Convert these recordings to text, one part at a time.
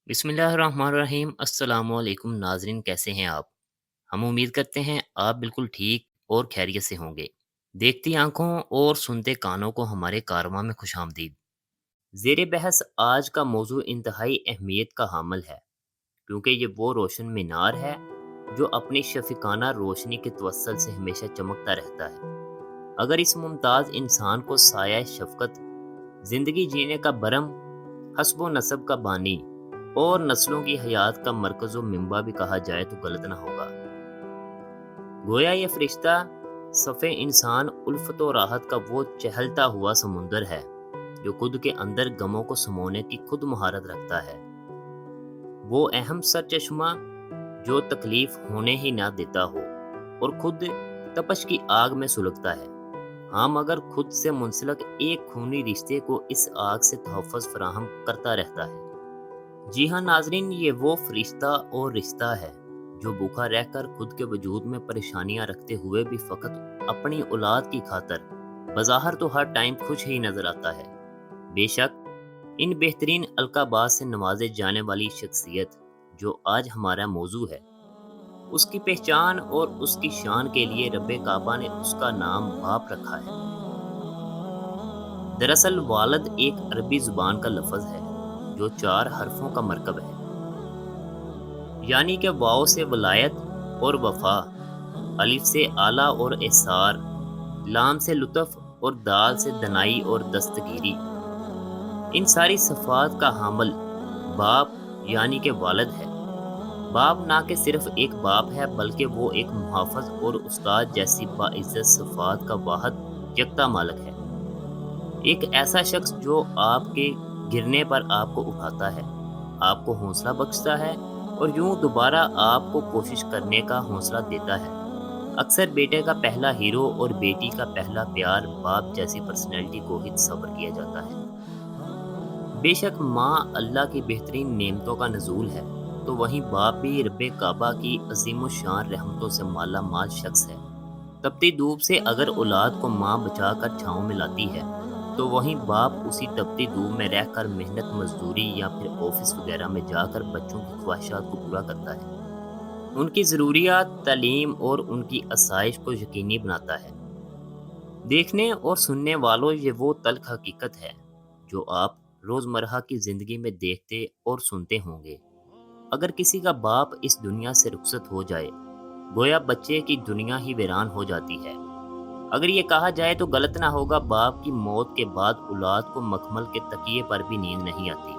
बिस्मिल्लाहिर्रहमानिर्रहीम। अस्सलाम वालेकुम नाजरीन, कैसे हैं आप? हम उम्मीद करते हैं आप बिल्कुल ठीक और खैरियत से होंगे। देखती आंखों और सुनते कानों को हमारे कारवां में खुशामदीद। ज़ेर बहस आज का मौजू इंतहाई अहमियत का हामिल है, क्योंकि ये वो रोशन मीनार है जो अपनी शफिकाना रोशनी के तवस्सल से हमेशा चमकता रहता है। अगर इस मुमताज़ इंसान को साया शफकत, ज़िंदगी जीने का बरम, हस्बो नसब का बानी और नस्लों की हयात का मरकज़ व मिंबा भी कहा जाए तो गलत ना होगा। गोया ये फरिश्ता सफ़े इंसान उल्फत व राहत का वो चहलता हुआ समुंदर है जो खुद के अंदर गमों को समोने की खुद महारत रखता है। वो अहम सरचश्मा जो तकलीफ होने ही ना देता हो और खुद तपश की आग में सुलगता है। हाँ, मगर खुद से मुंसलक एक खूनी रिश्ते को इस आग से तहफ़्फ़ुज़ फराहम करता रहता है। जी हाँ नाजरीन, ये वो फरिश्ता और रिश्ता है जो भूखा रहकर खुद के वजूद में परेशानियां रखते हुए भी फ़कत अपनी औलाद की खातर बज़ाहिर तो हर टाइम खुश ही नजर आता है। बेशक इन बेहतरीन अलकाबात से नवाजे जाने वाली शख्सियत जो आज हमारा मौजू है, उसकी पहचान और उसकी शान के लिए रब्बे काबा ने उसका नाम बाप रखा है। दरअसल वालद एक अरबी जुबान का लफ्ज़ है जो 4 हरफों का मरकब है, यानी कि वाव से वलायत और वफा, अलिफ से आला और एसार, लाम से लुत्फ और दाल से दनाई और दस्तगीरी। इन सारी सफ़ात का हामिल बाप यानी कि वालिद है। बाप ना कि सिर्फ एक बाप है, बल्कि वो एक मुहाफ़िज़ और उस्ताद जैसी बाइज़्ज़त सिफ़ात का वाहिद यकता मालिक है। एक ऐसा शख्स जो आपके गिरने पर आपको उठाता है, आपको हौसला बख्शता है और यूं दोबारा आपको कोशिश करने का हौसला देता है। अक्सर बेटे का पहला हीरो और बेटी का पहला प्यार बाप जैसी पर्सनैलिटी को ही तस्वर किया जाता है। बेशक माँ अल्लाह की बेहतरीन नेमतों का नज़ूल है, तो वहीं बाप भी रब्बे काबा की अजीम शान रहमतों से माला माल शख्स है। तपती धूप से अगर औलाद को माँ बचाकर छाँव में लाती है, तो वहीं बाप उसी तपती धूप में रहकर मेहनत मजदूरी या फिर ऑफिस वगैरह में जाकर बच्चों की ख्वाहिशात को पूरा करता है, उनकी ज़रूरियात, तालीम और उनकी आसाइश को यकीनी बनाता है। देखने और सुनने वालों, ये वो तल्ख हकीकत है जो आप रोज़मर्रा की ज़िंदगी में देखते और सुनते होंगे। अगर किसी का बाप इस दुनिया से रुखसत हो जाए, गोया बच्चे की दुनिया ही वीरान हो जाती है। अगर ये कहा जाए तो गलत ना होगा, बाप की मौत के बाद औलाद को मखमल के तकिए पर भी नींद नहीं आती।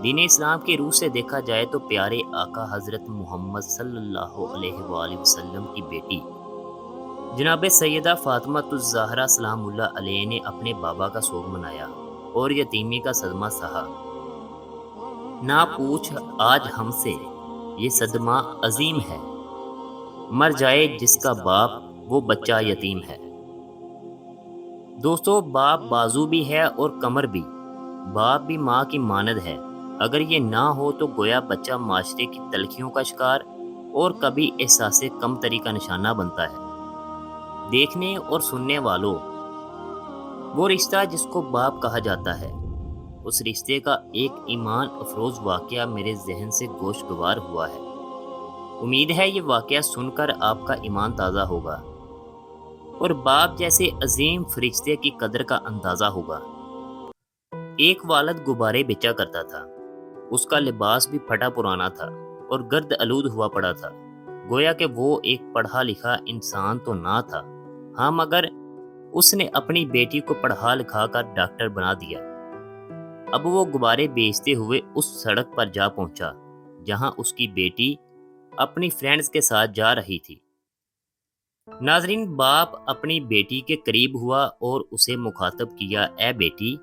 दीन इस्लाम की रूह से देखा जाए तो प्यारे आका हज़रत मोहम्मद सल्लल्लाहु अलैहि वसल्लम की बेटी जनाब सैयदा फ़ातिमातुज़ ज़हरा सलामुल्लाह अलैहा ने अपने बाबा का सोग मनाया और यतीमी का सदमा सहा। ना पूछ आज हमसे, ये सदमा अजीम है, मर जाए जिसका बाप वो बच्चा यतीम है। दोस्तों, बाप बाजू भी है और कमर भी। बाप भी माँ की मानद है। अगर ये ना हो तो गोया बच्चा माशरे की तलखियों का शिकार और कभी एहसासे कमतरी का निशाना बनता है। देखने और सुनने वालों, वो रिश्ता जिसको बाप कहा जाता है, उस रिश्ते का एक ईमान अफरोज वाकया मेरे जहन से गोशगवार हुआ है। उम्मीद है ये वाकया सुनकर आपका ईमान ताज़ा होगा और बाप जैसे अजीम फरिश्ते की कदर का अंदाज़ा होगा। एक वालिद गुब्बारे बेचा करता था। उसका लिबास भी फटा पुराना था और गर्द आलूद हुआ पड़ा था। गोया कि वो एक पढ़ा लिखा इंसान तो ना था, हाँ, मगर उसने अपनी बेटी को पढ़ा लिखा कर डॉक्टर बना दिया। अब वो गुब्बारे बेचते हुए उस सड़क पर जा पहुंचा जहां उसकी बेटी अपनी फ्रेंड्स के साथ जा रही थी। नाजरीन, बाप अपनी बेटी के करीब हुआ और उसे मुखातब किया, ए बेटी।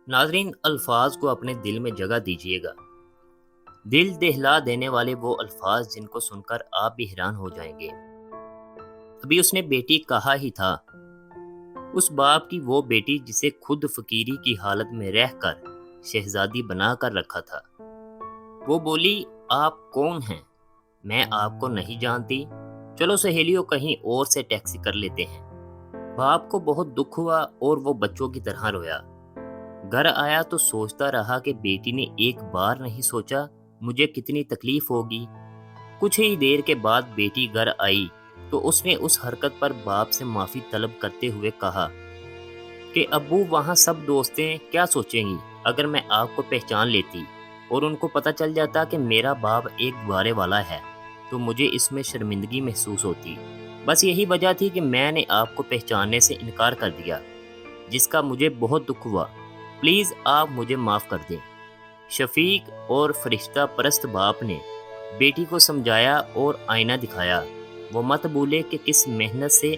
नाजरीन, अल्फाज को अपने दिल में जगह दीजिएगा। दिल दहला देने वाले वो अल्फाज जिनको सुनकर आप भी हैरान हो जाएंगे। अभी उसने बेटी कहा ही था, उस बाप की वो बेटी जिसे खुद फकीरी की हालत में रहकर शहजादी बना कर रखा था। वो बोली, आप कौन हैं? मैं आपको नहीं जानती, चलो सहेलियों कहीं और से टैक्सी कर लेते हैं। बाप को बहुत दुख हुआ और वो बच्चों की तरह रोया। گھر آیا تو سوچتا رہا کہ بیٹی نے ایک بار نہیں سوچا مجھے کتنی تکلیف ہوگی۔ کچھ ہی دیر کے بعد بیٹی گھر آئی تو اس نے اس حرکت پر باپ سے معافی طلب کرتے ہوئے کہا کہ ابو وہاں سب دوستیں کیا سوچیں گی اگر میں آپ کو پہچان لیتی اور ان کو پتہ چل جاتا کہ میرا باپ ایک گوارے والا ہے تو مجھے اس میں شرمندگی محسوس ہوتی۔ بس یہی وجہ تھی کہ میں نے آپ کو پہچاننے سے انکار کر دیا، جس کا مجھے بہت دکھ ہوا۔ پلیز آپ مجھے معاف کر دیں۔ شفیق اور فرشتہ پرست باپ نے بیٹی کو سمجھایا اور آئینہ دکھایا۔ وہ مت بھولے کہ کس محنت سے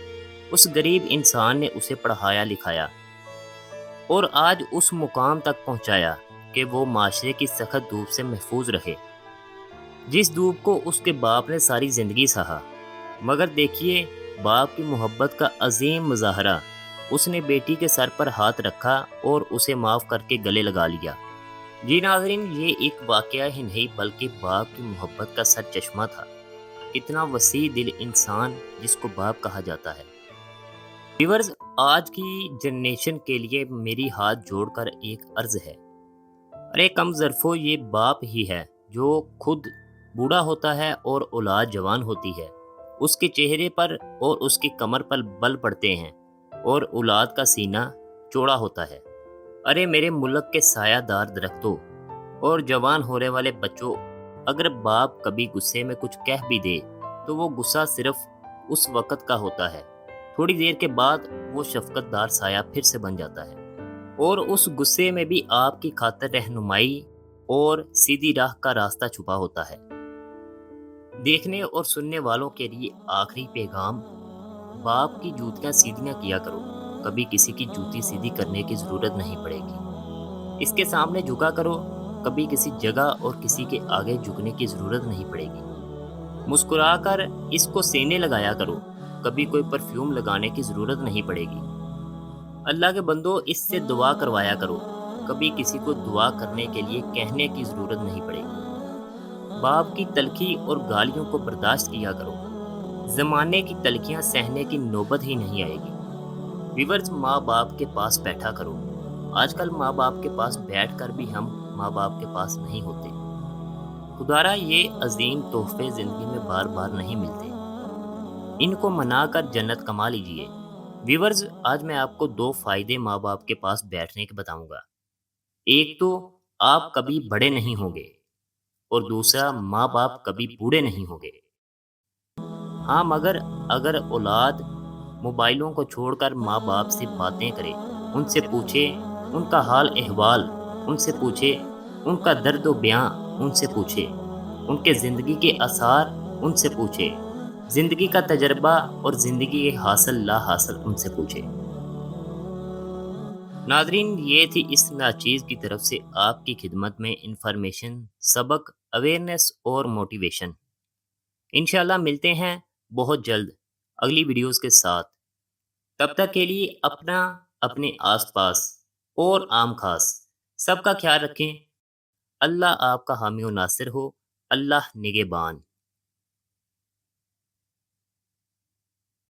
اس غریب انسان نے اسے پڑھایا لکھایا اور آج اس مقام تک پہنچایا کہ وہ معاشرے کی سخت دھوپ سے محفوظ رہے، جس دھوپ کو اس کے باپ نے ساری زندگی سہا۔ مگر دیکھیے باپ کی محبت کا عظیم مظاہرہ، اس نے بیٹی کے سر پر ہاتھ رکھا اور اسے معاف کر کے گلے لگا لیا۔ جی ناظرین، یہ ایک واقعہ ہی نہیں بلکہ باپ کی محبت کا سر چشمہ تھا۔ اتنا وسیع دل انسان جس کو باپ کہا جاتا ہے۔ ویورز، آج کی جنریشن کے لیے میری ہاتھ جوڑ کر ایک عرض ہے، ارے کم ظرفو، یہ باپ ہی ہے جو خود بوڑھا ہوتا ہے اور اولاد جوان ہوتی ہے۔ اس کے چہرے پر اور اس کی کمر پر بل پڑتے ہیں اور اولاد کا سینہ چوڑا ہوتا ہے۔ ارے میرے ملک کے سایہ دار درختوں اور جوان ہونے والے بچوں، اگر باپ کبھی غصے میں کچھ کہہ بھی دے تو وہ غصہ صرف اس وقت کا ہوتا ہے، تھوڑی دیر کے بعد وہ شفقت دار سایہ پھر سے بن جاتا ہے، اور اس غصے میں بھی آپ کی خاطر رہنمائی اور سیدھی راہ کا راستہ چھپا ہوتا ہے۔ دیکھنے اور سننے والوں کے لیے آخری پیغام، باپ کی جوتیاں سیدھیاں کیا کرو، کبھی کسی کی جوتی سیدھی کرنے کی ضرورت نہیں پڑے گی۔ اس کے سامنے جھکا کرو، کبھی کسی جگہ اور کسی کے آگے جھکنے کی ضرورت نہیں پڑے گی۔ مسکرا کر اس کو سینے لگایا کرو، کبھی کوئی پرفیوم لگانے کی ضرورت نہیں پڑے گی۔ اللہ کے بندو، اس سے دعا کروایا کرو، کبھی کسی کو دعا کرنے کے لیے کہنے کی ضرورت نہیں پڑے گی۔ باپ کی تلخی اور گالیوں کو برداشت کیا کرو، زمانے کی تلخیاں سہنے کی نوبت ہی نہیں آئے گی۔ ویورز، ماں باپ کے پاس بیٹھا کرو۔ آج کل ماں باپ کے پاس بیٹھ کر بھی ہم ماں باپ کے پاس نہیں ہوتے۔ خدارا یہ عظیم تحفے زندگی میں بار بار نہیں ملتے، ان کو منا کر جنت کما لیجئے۔ ویورز، آج میں آپ کو 2 فائدے ماں باپ کے پاس بیٹھنے کے بتاؤں گا۔ ایک تو آپ کبھی بڑے نہیں ہوں گے، اور دوسرا ماں باپ کبھی بوڑھے نہیں ہوں گے۔ ہاں، مگر اگر اولاد موبائلوں کو چھوڑ کر ماں باپ سے باتیں کرے، ان سے پوچھے ان کا حال احوال، ان سے پوچھے ان کا درد و بیاں، ان سے پوچھے ان کے زندگی کے آثار، ان سے پوچھے زندگی کا تجربہ اور زندگی کے حاصل لا حاصل، ان سے پوچھے۔ ناظرین، یہ تھی اس ناچیز کی طرف سے آپ کی خدمت میں انفارمیشن، سبق، اویئرنیس اور موٹیویشن۔ انشاءاللہ ملتے ہیں بہت جلد اگلی ویڈیوز کے ساتھ۔ تب تک کے لیے اپنا، اپنے آس پاس اور عام خاص سب کا خیال رکھیں۔ اللہ آپ کا حامی و ناصر ہو۔ اللہ نگہبان۔